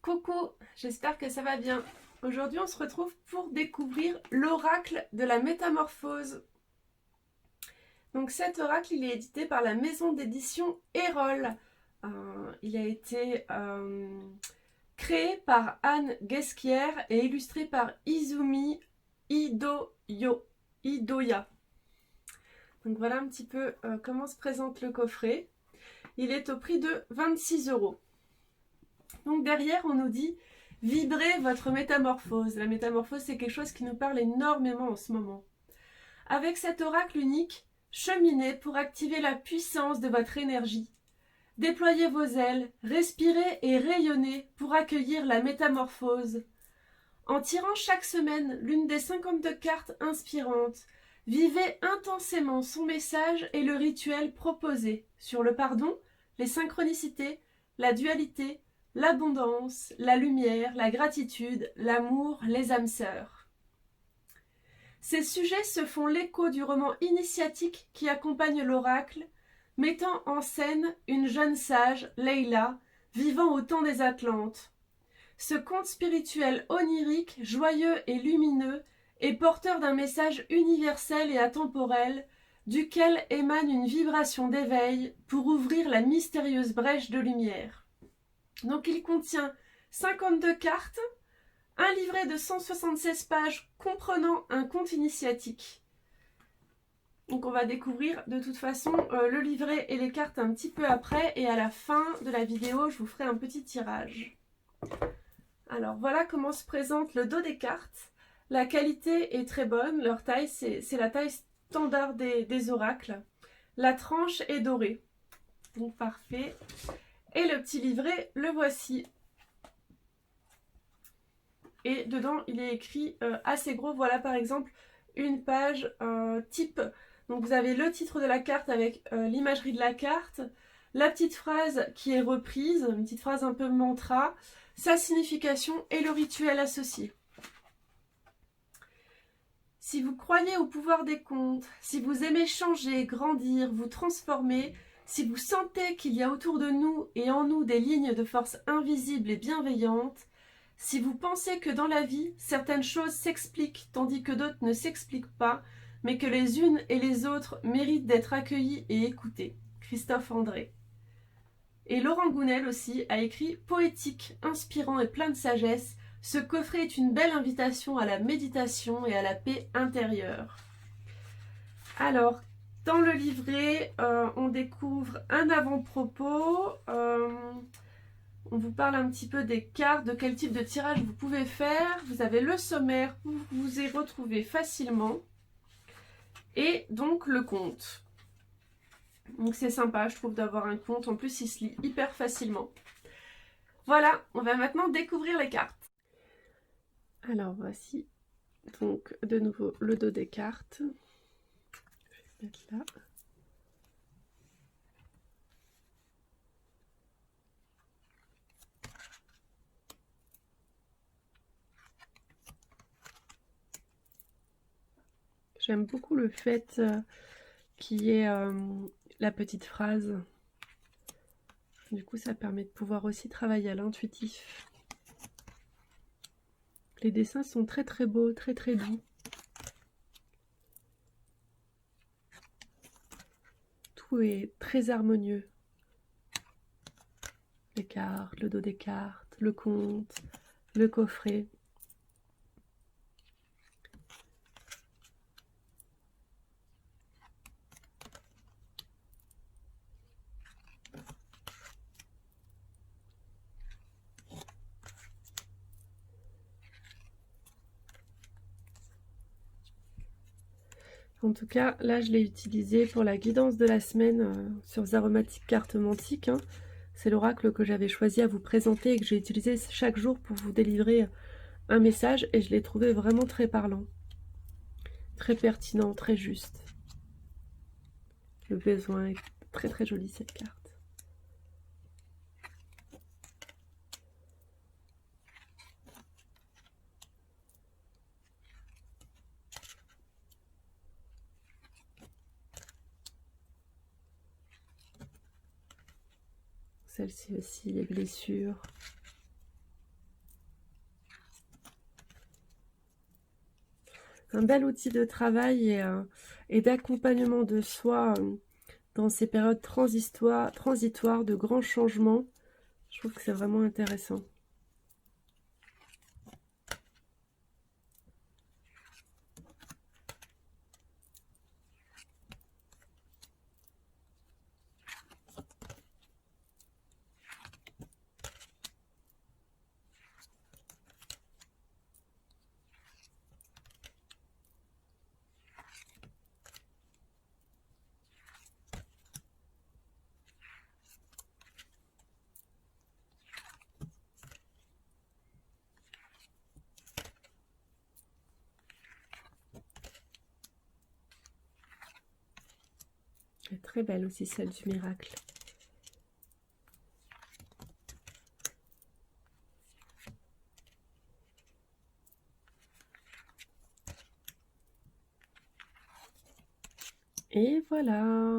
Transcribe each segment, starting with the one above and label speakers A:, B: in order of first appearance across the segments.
A: Coucou, j'espère que ça va bien. Aujourd'hui, on se retrouve pour découvrir l'oracle de la métamorphose. Donc cet oracle, il est édité par la maison d'édition Erol. Il a été créé par Anne Guesquière et illustré par Izumi Idoya. Donc voilà un petit peu comment se présente le coffret. Il est au prix de 26 euros. Donc derrière, on nous dit « Vibrez votre métamorphose ». La métamorphose, c'est quelque chose qui nous parle énormément en ce moment. Avec cet oracle unique, cheminez pour activer la puissance de votre énergie. Déployez vos ailes, respirez et rayonnez pour accueillir la métamorphose. En tirant chaque semaine l'une des 52 cartes inspirantes, vivez intensément son message et le rituel proposé sur le pardon, les synchronicités, la dualité, l'abondance, la lumière, la gratitude, l'amour, les âmes sœurs. Ces sujets se font l'écho du roman initiatique qui accompagne l'oracle, mettant en scène une jeune sage, Leila, vivant au temps des Atlantes. Ce conte spirituel onirique, joyeux et lumineux est porteur d'un message universel et atemporel, duquel émane une vibration d'éveil pour ouvrir la mystérieuse brèche de lumière. Donc il contient 52 cartes, un livret de 176 pages comprenant un conte initiatique. Donc on va découvrir de toute façon le livret et les cartes un petit peu après, et à la fin de la vidéo je vous ferai un petit tirage. Alors voilà comment se présente le dos des cartes. La qualité est très bonne, leur taille c'est la taille standard des oracles. La tranche est dorée, donc parfait. Et le petit livret, le voici. Et dedans il est écrit assez gros, voilà par exemple une page type. Donc vous avez le titre de la carte avec l'imagerie de la carte, la petite phrase qui est reprise, une petite phrase un peu mantra, sa signification et le rituel associé. Si vous croyez au pouvoir des contes, si vous aimez changer, grandir, vous transformer, si vous sentez qu'il y a autour de nous et en nous des lignes de force invisibles et bienveillantes, si vous pensez que dans la vie, certaines choses s'expliquent tandis que d'autres ne s'expliquent pas, mais que les unes et les autres méritent d'être accueillies et écoutées. Christophe André. Et Laurent Gounel aussi a écrit « Poétique, inspirant et plein de sagesse, ce coffret est une belle invitation à la méditation et à la paix intérieure. » Alors, dans le livret, on découvre un avant-propos. On vous parle un petit peu des cartes, de quel type de tirage vous pouvez faire. Vous avez le sommaire, vous vous y retrouvez facilement. Et donc le conte. Donc c'est sympa, je trouve, d'avoir un conte. En plus, il se lit hyper facilement. Voilà, on va maintenant découvrir les cartes. Alors voici donc de nouveau le dos des cartes. Je vais mettre là. J'aime beaucoup le fait qu'il y ait la petite phrase. Du coup, ça permet de pouvoir aussi travailler à l'intuitif. Les dessins sont très très beaux, très très doux. Tout est très harmonieux. Les cartes, le dos des cartes, le conte, le coffret. En tout cas, là, je l'ai utilisé pour la guidance de la semaine sur Zaromatic Cartomantique. C'est l'oracle que j'avais choisi à vous présenter et que j'ai utilisé chaque jour pour vous délivrer un message. Et je l'ai trouvé vraiment très parlant, très pertinent, très juste. Le besoin est très très joli cette carte. Celle-ci aussi, les blessures. un bel outil de travail et d'accompagnement de soi dans ces périodes transitoires de grands changements. Je trouve que c'est vraiment intéressant. Elle est très belle aussi, celle du miracle. Et voilà.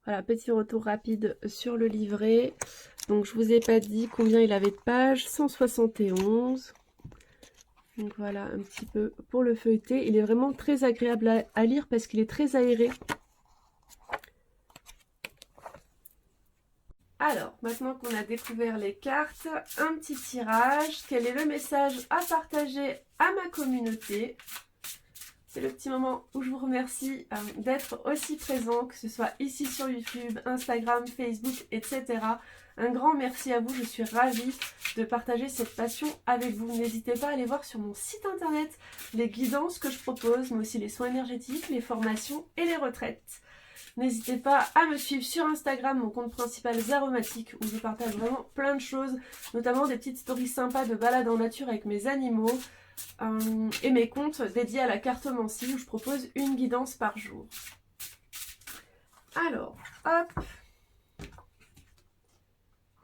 A: Voilà, petit retour rapide sur le livret. Donc, je vous ai pas dit combien il avait de pages. 171. Donc, voilà, un petit peu pour le feuilleter. Il est vraiment très agréable à lire parce qu'il est très aéré. Alors, maintenant qu'on a découvert les cartes, un petit tirage. Quel est le message à partager à ma communauté ? C'est le petit moment où je vous remercie d'être aussi présent, que ce soit ici sur YouTube, Instagram, Facebook, etc. Un grand merci à vous, je suis ravie de partager cette passion avec vous. N'hésitez pas à aller voir sur mon site internet les guidances que je propose, mais aussi les soins énergétiques, les formations et les retraites. N'hésitez pas à me suivre sur Instagram, mon compte principal Zaromatique, où je partage vraiment plein de choses, notamment des petites stories sympas de balades en nature avec mes animaux, et mes comptes dédiés à la cartomancie, où je propose une guidance par jour. Alors, hop,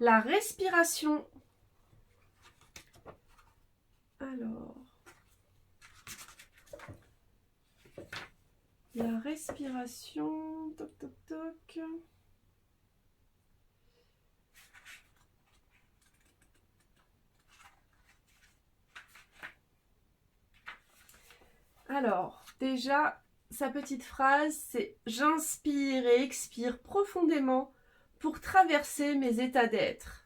A: la respiration. Alors, la respiration, toc toc toc. Alors, déjà, sa petite phrase, c'est « J'inspire et expire profondément pour traverser mes états d'être ».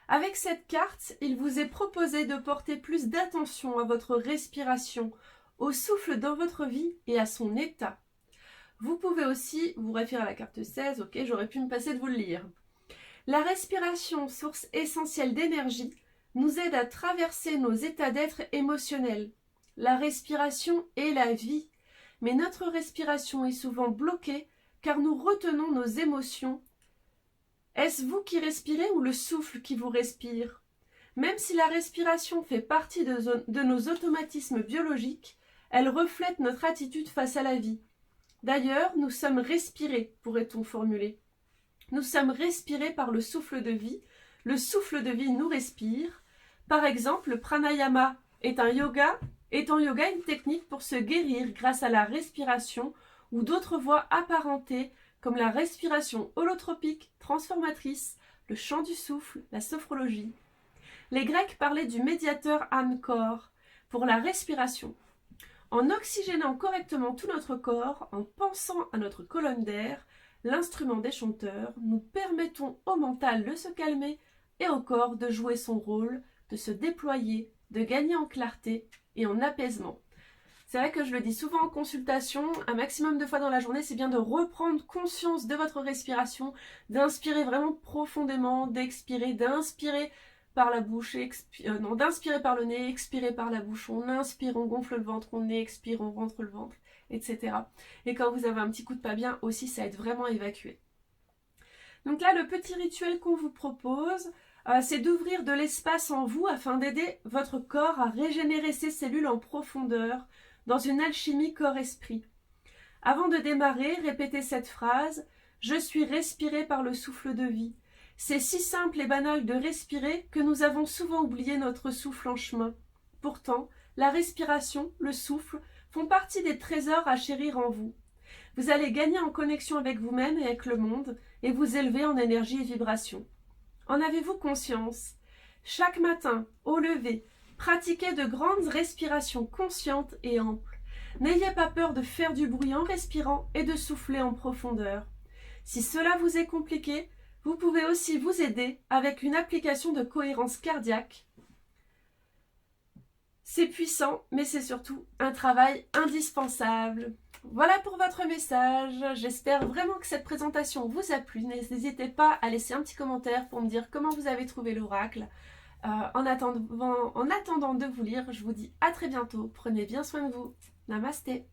A: Avec cette carte, il vous est proposé de porter plus d'attention à votre respiration, au souffle dans votre vie et à son état. Vous pouvez aussi vous référer à la carte 16, ok, j'aurais pu me passer de vous le lire. La respiration, source essentielle d'énergie, nous aide à traverser nos états d'être émotionnels. La respiration est la vie, mais notre respiration est souvent bloquée car nous retenons nos émotions. Est-ce vous qui respirez ou le souffle qui vous respire? Même si la respiration fait partie de nos automatismes biologiques, elle reflète notre attitude face à la vie. D'ailleurs, nous sommes respirés, pourrait-on formuler. Nous sommes respirés par le souffle de vie nous respire. Par exemple, le pranayama est en yoga une technique pour se guérir grâce à la respiration ou d'autres voies apparentées comme la respiration holotropique, transformatrice, le chant du souffle, la sophrologie. Les Grecs parlaient du médiateur âme-corps pour la respiration. En oxygénant correctement tout notre corps, en pensant à notre colonne d'air, l'instrument des chanteurs, nous permettons au mental de se calmer et au corps de jouer son rôle, de se déployer, de gagner en clarté et en apaisement. C'est vrai que je le dis souvent en consultation, un maximum de fois dans la journée, c'est bien de reprendre conscience de votre respiration, d'inspirer vraiment profondément, d'expirer, d'inspirer par la bouche, d'inspirer par le nez, expirer par la bouche. On inspire, on gonfle le ventre, on expire, on rentre le ventre, etc. Et quand vous avez un petit coup de pas bien aussi, ça aide vraiment à évacuer. Donc là, le petit rituel qu'on vous propose, c'est d'ouvrir de l'espace en vous afin d'aider votre corps à régénérer ses cellules en profondeur dans une alchimie corps-esprit. Avant de démarrer, répétez cette phrase « Je suis respiré par le souffle de vie ». C'est si simple et banal de respirer que nous avons souvent oublié notre souffle en chemin. Pourtant, la respiration, le souffle, font partie des trésors à chérir en vous. Vous allez gagner en connexion avec vous-même et avec le monde et vous élever en énergie et vibration. En avez-vous conscience? Chaque matin, au lever, Pratiquez de grandes respirations conscientes et amples. N'ayez pas peur de faire du bruit en respirant et de souffler en profondeur. Si cela vous est compliqué, vous pouvez aussi vous aider avec une application de cohérence cardiaque. C'est puissant, mais c'est surtout un travail indispensable. Voilà pour votre message. J'espère vraiment que cette présentation vous a plu. N'hésitez pas à laisser un petit commentaire pour me dire comment vous avez trouvé l'oracle. En attendant de vous lire, je vous dis à très bientôt. Prenez bien soin de vous. Namasté.